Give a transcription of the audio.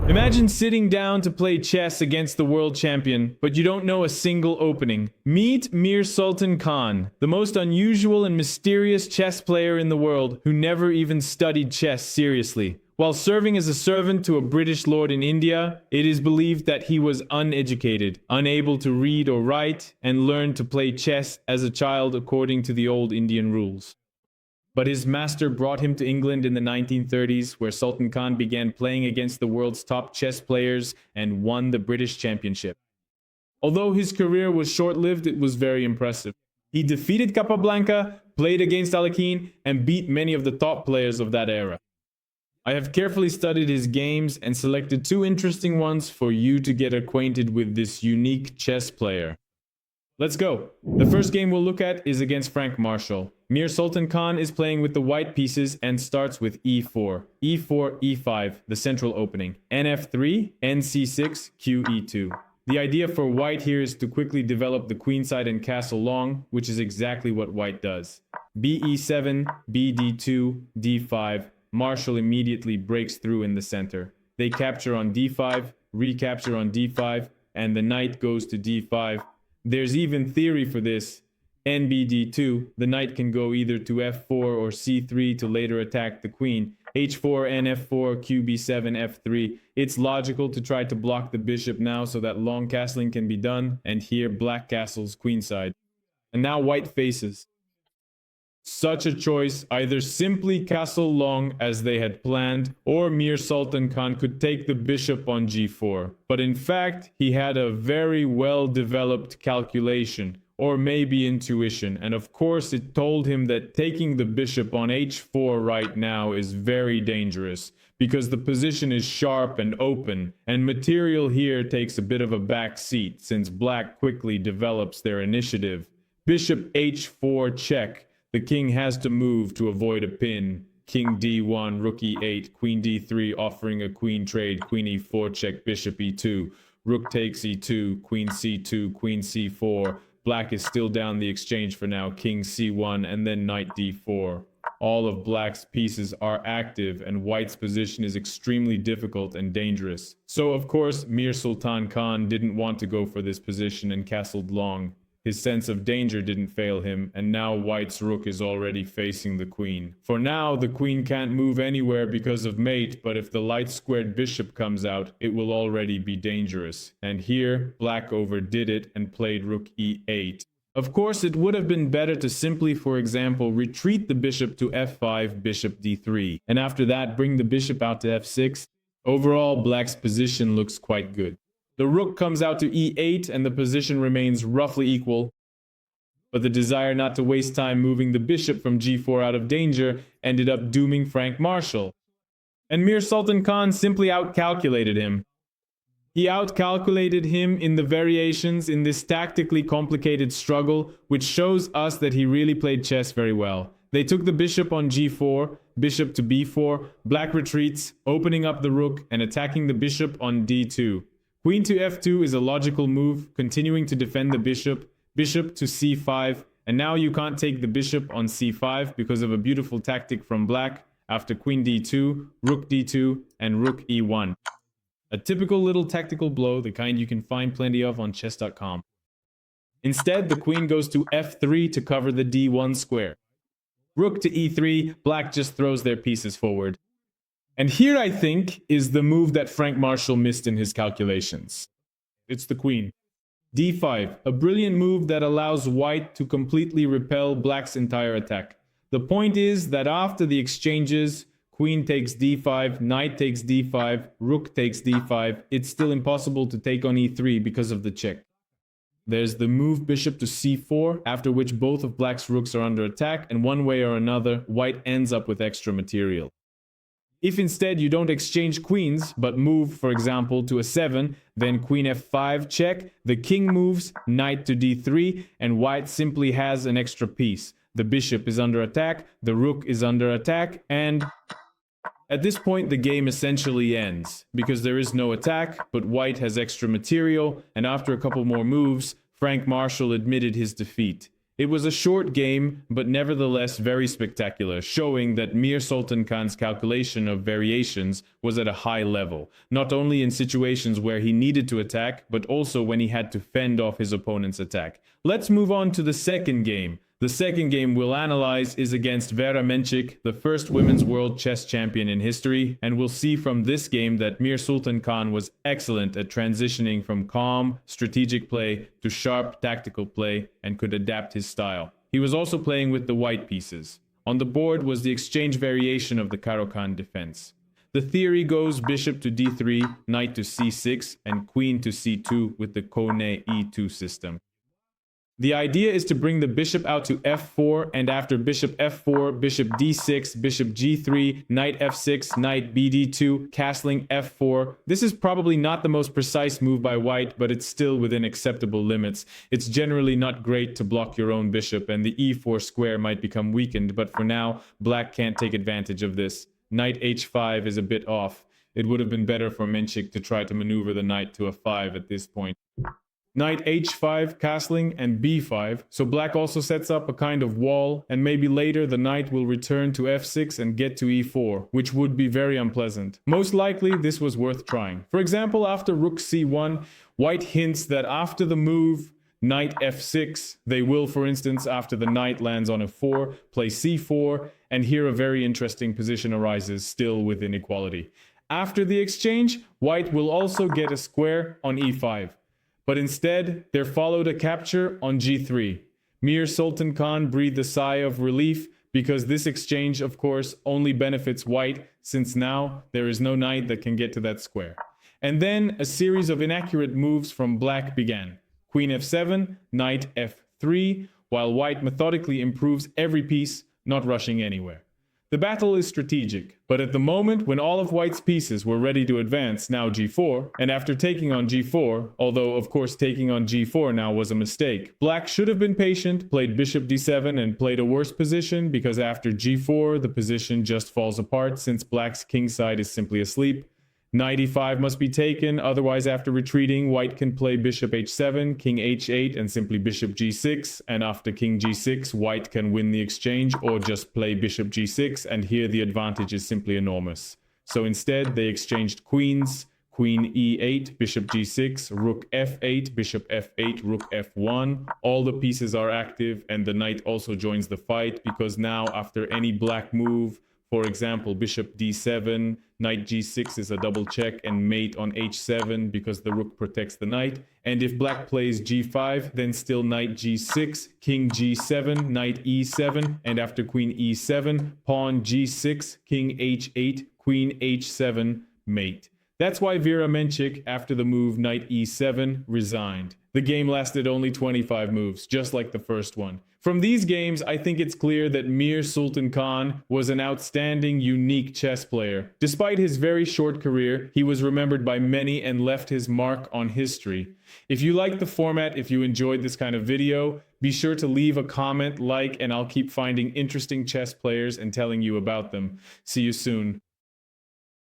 Imagine sitting down to play chess against the world champion, but you don't know a single opening. Meet Mir Sultan Khan, the most unusual and mysterious chess player in the world who never even studied chess seriously. While serving as a servant to a British lord in India, it is believed that he was uneducated, unable to read or write, and learned to play chess as a child according to the old Indian rules. But his master brought him to England in the 1930s, where Sultan Khan began playing against the world's top chess players and won the British championship. Although his career was short-lived, it was very impressive. He defeated Capablanca, played against Alekhine, and beat many of the top players of that era. I have carefully studied his games and selected two interesting ones for you to get acquainted with this unique chess player. Let's go. The first game we'll look at is against Frank Marshall. Mir Sultan Khan is playing with the white pieces and starts with e4, e4, e5, the central opening, nf3, nc6, qe2. The idea for white here is to quickly develop the queenside and castle long, which is exactly what white does. be7, bd2, d5. Marshall immediately breaks through in the center. They capture on d5, recapture on d5, and the knight goes to d5. There's even theory for this. nbd2, the knight can go either to f4 or c3 to later attack the queen. h4, nf4, qb7, f3. It's logical to try to block the bishop now so that long castling can be done, and here black castles queenside. And now white faces. Such a choice, either simply castle long as they had planned, or Mir Sultan Khan could take the bishop on g4. But in fact, he had a very well-developed calculation, or maybe intuition, and of course it told him that taking the bishop on h4 right now is very dangerous, because the position is sharp and open, and material here takes a bit of a back seat since black quickly develops their initiative. Bishop h4 check. The king has to move to avoid a pin. King d1, rook e8, queen d3 offering a queen trade, queen e4 check, bishop e2, rook takes e2, queen c2, queen c4. Black is still down the exchange for now, king c1, and then knight d4. All of black's pieces are active, and white's position is extremely difficult and dangerous. So of course, Mir Sultan Khan didn't want to go for this position and castled long. His sense of danger didn't fail him, and now white's rook is already facing the queen. For now, the queen can't move anywhere because of mate, but if the light-squared bishop comes out, it will already be dangerous. And here, black overdid it and played rook e8. Of course, it would have been better to simply, for example, retreat the bishop to f5, bishop d3, and after that, bring the bishop out to f6. Overall, black's position looks quite good. The rook comes out to e8 and the position remains roughly equal, but the desire not to waste time moving the bishop from g4 out of danger ended up dooming Frank Marshall. And Mir Sultan Khan simply outcalculated him. He outcalculated him in the variations in this tactically complicated struggle, which shows us that he really played chess very well. They took the bishop on g4, bishop to b4, black retreats, opening up the rook and attacking the bishop on d2. Queen to f2 is a logical move, continuing to defend the bishop, bishop to c5, and now you can't take the bishop on c5 because of a beautiful tactic from black after queen d2, rook d2, and rook e1. A typical little tactical blow, the kind you can find plenty of on chess.com. Instead, the queen goes to f3 to cover the d1 square. Rook to e3, black just throws their pieces forward. And here, I think, is the move that Frank Marshall missed in his calculations. It's the queen. d5, a brilliant move that allows white to completely repel black's entire attack. The point is that after the exchanges, queen takes d5, knight takes d5, rook takes d5, it's still impossible to take on e3 because of the check. There's the move bishop to c4, after which both of black's rooks are under attack, and one way or another, white ends up with extra material. If instead you don't exchange queens, but move, for example, to a 7, then queen f5 check, the king moves, knight to d3, and white simply has an extra piece. The bishop is under attack, the rook is under attack, and at this point the game essentially ends, because there is no attack, but white has extra material, and after a couple more moves, Frank Marshall admitted his defeat. It was a short game, but nevertheless very spectacular, showing that Mir Sultan Khan's calculation of variations was at a high level, not only in situations where he needed to attack, but also when he had to fend off his opponent's attack. Let's move on to the second game. The second game we'll analyze is against Vera Menchik, the first women's world chess champion in history, and we'll see from this game that Mir Sultan Khan was excellent at transitioning from calm, strategic play to sharp, tactical play and could adapt his style. He was also playing with the white pieces. On the board was the exchange variation of the Caro-Kann defense. The theory goes bishop to d3, knight to c6, and queen to c2 with the Kone e2 system. The idea is to bring the bishop out to f4, and after bishop f4, bishop d6, bishop g3, knight f6, knight bd2, castling f4. This is probably not the most precise move by white, but it's still within acceptable limits. It's generally not great to block your own bishop, and the e4 square might become weakened, but for now, black can't take advantage of this. Knight h5 is a bit off. It would have been better for Menchik to try to maneuver the knight to f5 at this point. Knight h5, castling, and b5, so black also sets up a kind of wall, and maybe later the knight will return to f6 and get to e4, which would be very unpleasant. Most likely, this was worth trying. For example, after rook c1, white hints that after the move knight f6, they will, for instance, after the knight lands on f4, play c4, and here a very interesting position arises, still within equality. After the exchange, white will also get a square on e5. But instead, there followed a capture on g3. Mir Sultan Khan breathed a sigh of relief because this exchange, of course, only benefits white since now there is no knight that can get to that square. And then a series of inaccurate moves from black began. Queen f7, knight f3, while white methodically improves every piece, not rushing anywhere. The battle is strategic, but at the moment when all of white's pieces were ready to advance, now g4, and after taking on g4, although of course taking on g4 now was a mistake, black should have been patient, played bishop d7 and played a worse position because after g4 the position just falls apart since black's king side is simply asleep. Knight e5 must be taken, otherwise after retreating, white can play bishop h7, king h8, and simply bishop g6, and after king g6, white can win the exchange, or just play bishop g6, and here the advantage is simply enormous. So instead, they exchanged queens, queen e8, bishop g6, rook f8, bishop f8, rook f1. All the pieces are active, and the knight also joins the fight, because now, after any black move, for example, bishop d7, knight g6 is a double check and mate on h7 because the rook protects the knight. And if black plays g5, then still knight g6, king g7, knight e7, and after queen e7, pawn g6, king h8, queen h7, mate. That's why Vera Menchik, after the move knight e7, resigned. The game lasted only 25 moves, just like the first one. From these games, I think it's clear that Mir Sultan Khan was an outstanding, unique chess player. Despite his very short career, he was remembered by many and left his mark on history. If you like the format, if you enjoyed this kind of video, be sure to leave a comment, like, and I'll keep finding interesting chess players and telling you about them. See you soon.